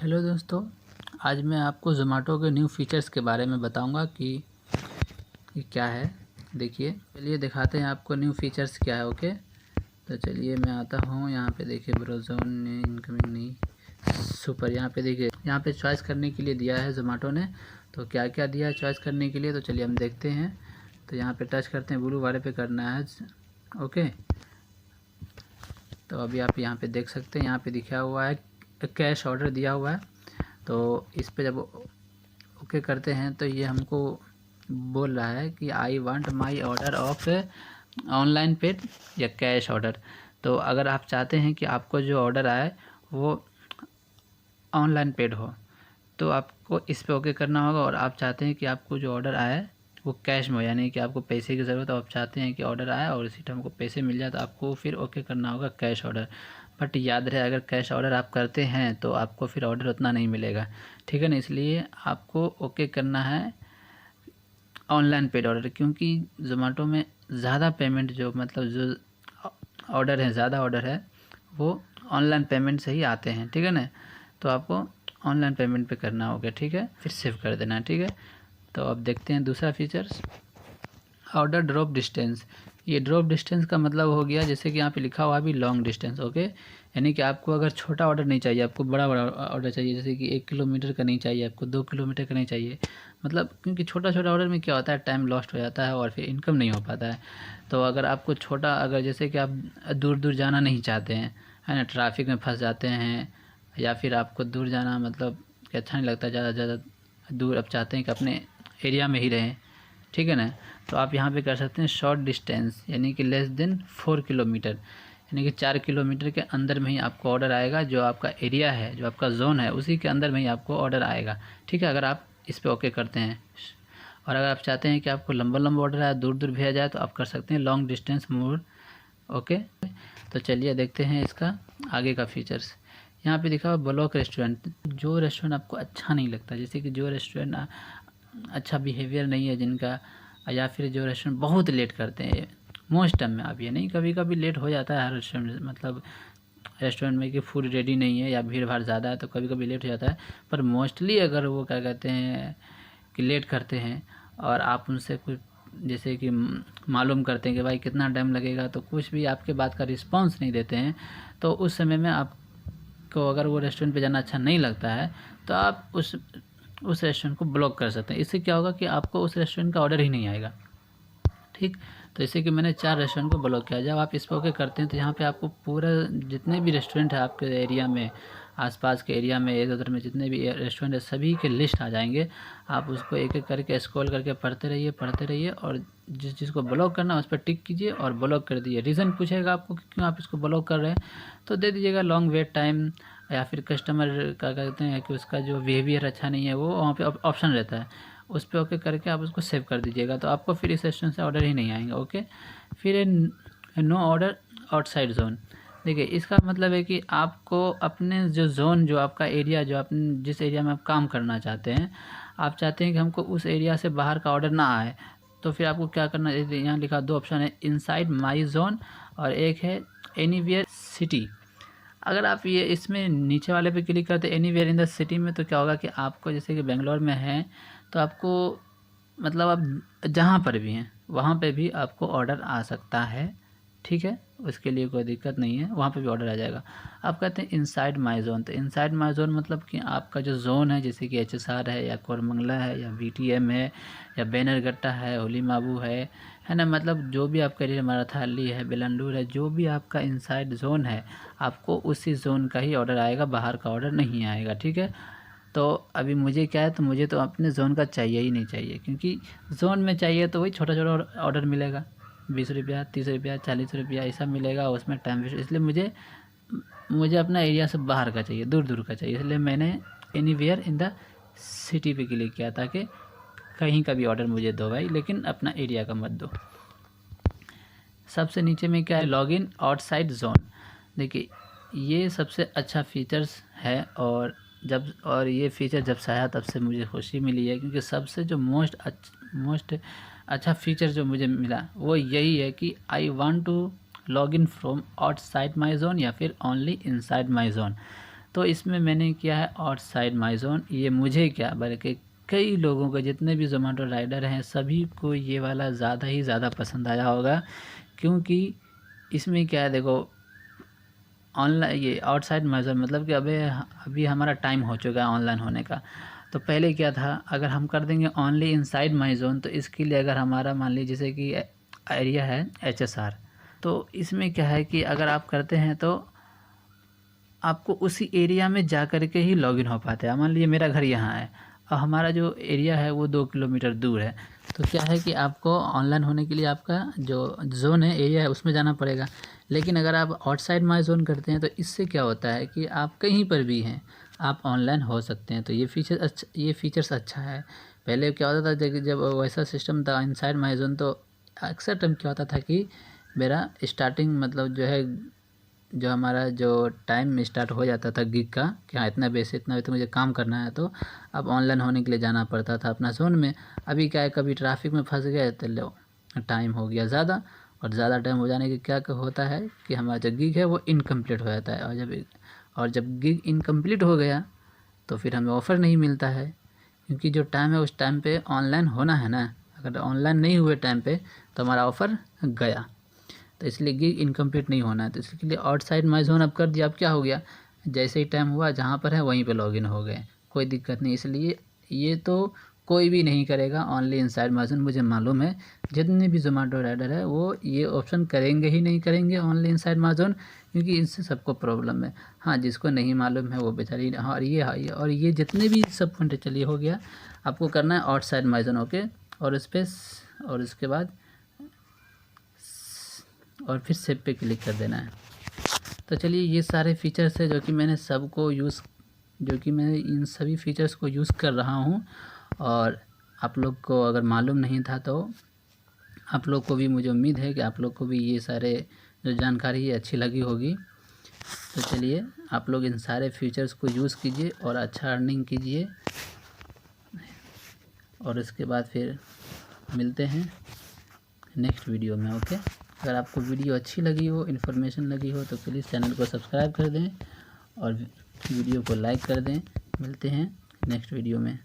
Hello दोस्तों, आज मैं आपको ज़ोमैटो के न्यू फीचर्स के बारे में बताऊंगा कि क्या है। देखिए, चलिए दिखाते हैं आपको न्यू फीचर्स क्या है। ओके, तो चलिए मैं आता हूँ। यहाँ पे देखिए ब्राउज़र ने इनकमिंग नहीं सुपर। यहाँ पे देखिए, यहाँ पे चॉइस करने के लिए दिया है ज़ोमैटो ने। तो क्या क्या दिया है चॉइस करने के लिए, तो चलिए हम देखते हैं। तो यहाँ पे टच करते हैं, ब्लू वाले पे करना है। ओके, तो अभी आप यहाँ पे देख सकते हैं, यहाँ पे दिखा हुआ है कैश ऑर्डर दिया हुआ है। तो इस पे जब ओके करते हैं तो ये हमको बोल रहा है कि I want my order of online paid या कैश ऑर्डर। तो अगर आप चाहते हैं कि आपको जो ऑर्डर आए वो ऑनलाइन पेड हो तो आपको इस पे ओके करना होगा। और आप चाहते हैं कि आपको जो ऑर्डर आए वो कैश में हो, यानी कि आपको पैसे की ज़रूरत है, आप चाहते हैं कि ऑर्डर आए और इसी टाइम को पैसे मिल जाए, तो आपको फिर ओके करना होगा कैश ऑर्डर। बट याद रहे, अगर कैश ऑर्डर आप करते हैं तो आपको फिर ऑर्डर उतना नहीं मिलेगा, ठीक है ना। इसलिए आपको ओके करना है ऑनलाइन पेड ऑर्डर, क्योंकि ज़ोमैटो में ज़्यादा पेमेंट जो मतलब जो ऑर्डर है, ज़्यादा ऑर्डर है वो ऑनलाइन पेमेंट से ही आते हैं, ठीक है ना। तो आपको ऑनलाइन पेमेंट पे करना होगा, ठीक है, फिर सेव कर देना, ठीक है। तो अब देखते हैं दूसरा फीचर्स, ऑर्डर ड्रॉप डिस्टेंस। ये ड्रॉप डिस्टेंस का मतलब हो गया, जैसे कि यहाँ पे लिखा हुआ है भी लॉन्ग डिस्टेंस। ओके, यानी कि आपको अगर छोटा ऑर्डर नहीं चाहिए, आपको बड़ा बड़ा ऑर्डर चाहिए, जैसे कि 1 किलोमीटर का नहीं चाहिए, आपको 2 किलोमीटर का नहीं चाहिए। मतलब क्योंकि छोटा छोटा ऑर्डर में क्या होता है, टाइम लॉस्ट हो जाता है और फिर इनकम नहीं हो पाता है। तो अगर आपको छोटा, अगर जैसे कि आप दूर दूर जाना नहीं चाहते हैं, है ना, ट्रैफिक में फंस जाते हैं, या फिर आपको दूर जाना मतलब कि अच्छा नहीं लगता, ज़्यादा दूर आप चाहते हैं कि अपने एरिया में ही रहें, ठीक है ना। तो आप यहाँ पे कर सकते हैं शॉर्ट डिस्टेंस, यानी कि लेस देन 4 किलोमीटर, यानी कि 4 किलोमीटर के अंदर में ही आपको ऑर्डर आएगा। जो आपका एरिया है, जो आपका जोन है, उसी के अंदर में ही आपको ऑर्डर आएगा, ठीक है, अगर आप इस पर ओके करते हैं। और अगर आप चाहते हैं कि आपको लंबा लंबा ऑर्डर आए, दूर दूर भेजा जाए, तो आप कर सकते हैं लॉन्ग डिस्टेंस मोड। ओके, तो चलिए देखते हैं इसका आगे का फीचर्स। यहाँ पे दिखा हुआ ब्लॉक रेस्टोरेंट। जो रेस्टोरेंट आपको अच्छा नहीं लगता, जैसे कि जो रेस्टोरेंट अच्छा बिहेवियर नहीं है जिनका, या फिर जो रेस्टोरेंट बहुत लेट करते हैं मोस्ट टाइम में। आप ये नहीं, कभी कभी लेट हो जाता है हर रेस्टोरेंट, मतलब रेस्टोरेंट में कि फूड रेडी नहीं है या भीड़ भाड़ ज़्यादा है तो कभी कभी लेट हो जाता है। पर मोस्टली अगर वो क्या कहते हैं कि लेट करते हैं और आप उनसे कुछ जैसे कि मालूम करते हैं कि भाई कितना टाइम लगेगा, तो कुछ भी आपके बात का रिस्पॉन्स नहीं देते हैं, तो उस समय में आपको अगर वो रेस्टोरेंट पे जाना अच्छा नहीं लगता है तो आप उस रेस्टोरेंट को ब्लॉक कर सकते हैं। इससे क्या होगा कि आपको उस रेस्टोरेंट का ऑर्डर ही नहीं आएगा, ठीक। तो जैसे कि मैंने 4 रेस्टोरेंट को ब्लॉक किया। जब आप इस पर ओके करते हैं तो यहाँ पे आपको पूरा जितने भी रेस्टोरेंट है आपके एरिया में, आसपास के एरिया में, इधर उधर में जितने भी रेस्टोरेंट है, सभी के लिस्ट आ जाएंगे। आप उसको एक एक करके स्क्रॉल करके पढ़ते रहिए और जिस चीज़ को ब्लॉक करना है उस पर टिक कीजिए और ब्लॉक कर दीजिए। रीज़न पूछेगा आपको कि क्यों आप इसको ब्लॉक कर रहे हैं, तो दे दीजिएगा लॉन्ग वेट टाइम, या फिर कस्टमर का कहते हैं कि उसका जो बिहेवियर अच्छा नहीं है, वो वहाँ पे ऑप्शन रहता है, उस पर ओके करके आप उसको सेव कर दीजिएगा। तो आपको फिर इस रेस्टोरेंट से ऑर्डर ही नहीं आएंगे। ओके, फिर नो ऑर्डर आउटसाइड जोन। देखिए, इसका मतलब है कि आपको अपने जो जोन, जो आपका एरिया, जो अपने जिस एरिया में आप काम करना चाहते हैं, आप चाहते हैं कि हमको उस एरिया से बाहर का ऑर्डर ना आए, तो फिर आपको क्या करना है। यहाँ लिखा 2 ऑप्शन है, इनसाइड माई जोन और एक है एनीवेयर सिटी। अगर आप ये इसमें नीचे वाले पे क्लिक करते एनीवेयर इन द सिटी में, तो क्या होगा कि आपको, जैसे कि बेंगलोर में है, तो आपको मतलब आप जहाँ पर भी हैं वहाँ पे भी आपको ऑर्डर आ सकता है, ठीक है, उसके लिए कोई दिक्कत नहीं है, वहाँ पे भी ऑर्डर आ जाएगा। आप कहते हैं इनसाइड माई जोन, तो इनसाइड माई जोन मतलब कि आपका जो जोन है, जैसे कि HSR है या कोरमंगला है या BTM है या बैनरघट्टा है, होली माबू है ना, मतलब जो भी आपका एरिया, मराथाली है, बेलंडूर है, जो भी आपका इनसाइड जोन है, आपको उसी जोन का ही ऑर्डर आएगा, बाहर का ऑर्डर नहीं आएगा, ठीक है। तो अभी मुझे क्या है, तो मुझे तो अपने जोन का चाहिए ही नहीं चाहिए, क्योंकि जोन में चाहिए तो वही छोटा छोटा ऑर्डर मिलेगा, 20 रुपया, 30 रुपया, 40 रुपया ऐसा मिलेगा, उसमें टाइम वेस्ट। इसलिए मुझे मुझे अपना एरिया से बाहर का चाहिए, दूर दूर का चाहिए, इसलिए मैंने एनीवेयर इन द सिटी पे क्लिक किया, ताकि कहीं का भी ऑर्डर मुझे दो भाई, लेकिन अपना एरिया का मत दो। सबसे नीचे में क्या है, लॉगिन आउटसाइड जोन। देखिए, ये सबसे अच्छा फीचर्स है, और ये फीचर जब से आया तब से मुझे खुशी मिली है, क्योंकि सबसे जो मोस्ट अच्छा फीचर जो मुझे मिला वो यही है कि I want to log in from outside my zone या फिर ओनली इनसाइड माई जोन। तो इसमें मैंने किया है आउटसाइड माई ज़ोन। ये मुझे क्या बल्कि कई लोगों को, जितने भी ज़ोमैटो राइडर हैं सभी को ये वाला ज़्यादा ही ज़्यादा पसंद आया होगा, क्योंकि इसमें क्या है देखो, ऑनलाइन ये आउटसाइड माई ज़ोन मतलब कि अभी हमारा टाइम हो चुका है ऑनलाइन होने का। तो पहले क्या था, अगर हम कर देंगे ओनली इनसाइड माई ज़ोन, तो इसके लिए अगर हमारा मान लीजिए जैसे कि एरिया है HSR, तो इसमें क्या है कि अगर आप करते हैं तो आपको उसी एरिया में जा कर के ही लॉगिन हो पाते हैं। मान लीजिए मेरा घर यहाँ है और हमारा जो एरिया है वो 2 किलोमीटर दूर है, तो क्या है कि आपको ऑनलाइन होने के लिए आपका जो ज़ोन है, एरिया है, उसमें जाना पड़ेगा। लेकिन अगर आप आउटसाइड माई ज़ोन करते हैं तो इससे क्या होता है कि आप कहीं पर भी हैं, आप ऑनलाइन हो सकते हैं। तो ये फीचर्स अच्छा है। पहले क्या होता था जब वैसा सिस्टम था इनसाइड माई ज़ोन, तो अक्सर टाइम क्या होता था कि मेरा स्टार्टिंग मतलब जो है, जो हमारा जो टाइम स्टार्ट हो जाता था गिग का कि हाँ इतना बजे तो मुझे काम करना है, तो अब ऑनलाइन होने के लिए जाना पड़ता था अपना ज़ोन में। अभी क्या है, कभी ट्रैफिक में फंस गए तो लो टाइम हो गया ज़्यादा, और ज़्यादा टाइम हो जाने के क्या होता है कि हमारा जो गिग है वो इनकम्प्लीट हो जाता है। और जब गिग इनकम्प्लीट हो गया तो फिर हमें ऑफ़र नहीं मिलता है, क्योंकि जो टाइम है उस टाइम पे ऑनलाइन होना है ना। अगर ऑनलाइन नहीं हुए टाइम पे तो हमारा ऑफ़र गया, तो इसलिए गिग इनकम्प्लीट नहीं होना है। तो इसके लिए आउटसाइड माई ज़ोन अब कर दिया। अब क्या हो गया, जैसे ही टाइम हुआ जहाँ पर है वहीं पे लॉगिन हो गए, कोई दिक्कत नहीं। इसलिए ये तो कोई भी नहीं करेगा ओनली इनसाइड माई ज़ोन, मुझे मालूम है। जितने भी ज़ोमैटो राइडर है वो ये ऑप्शन करेंगे ही नहीं करेंगे ओनली इनसाइड माई ज़ोन, क्योंकि इससे सबको प्रॉब्लम है। हाँ, जिसको नहीं मालूम है वो बेचारी, हाँ और ये जितने भी सब कंट्री, चलिए हो गया। आपको करना है आउटसाइड माई ज़ोन, ओके, और और इसके बाद और फिर सेव पे क्लिक कर देना है। तो चलिए, ये सारे फीचर्स है जो कि मैं इन सभी फीचर्स को यूज़ कर रहा हूँ। और आप लोग को अगर मालूम नहीं था तो आप लोग को भी, मुझे उम्मीद है कि आप लोग को भी ये सारे जो जानकारी है अच्छी लगी होगी। तो चलिए, आप लोग इन सारे फीचर्स को यूज़ कीजिए और अच्छा अर्निंग कीजिए। और इसके बाद फिर मिलते हैं नेक्स्ट वीडियो में, ओके। अगर आपको वीडियो अच्छी लगी हो, इन्फॉर्मेशन लगी हो, तो प्लीज़ चैनल को सब्सक्राइब कर दें और वीडियो को लाइक कर दें। मिलते हैं नेक्स्ट वीडियो में।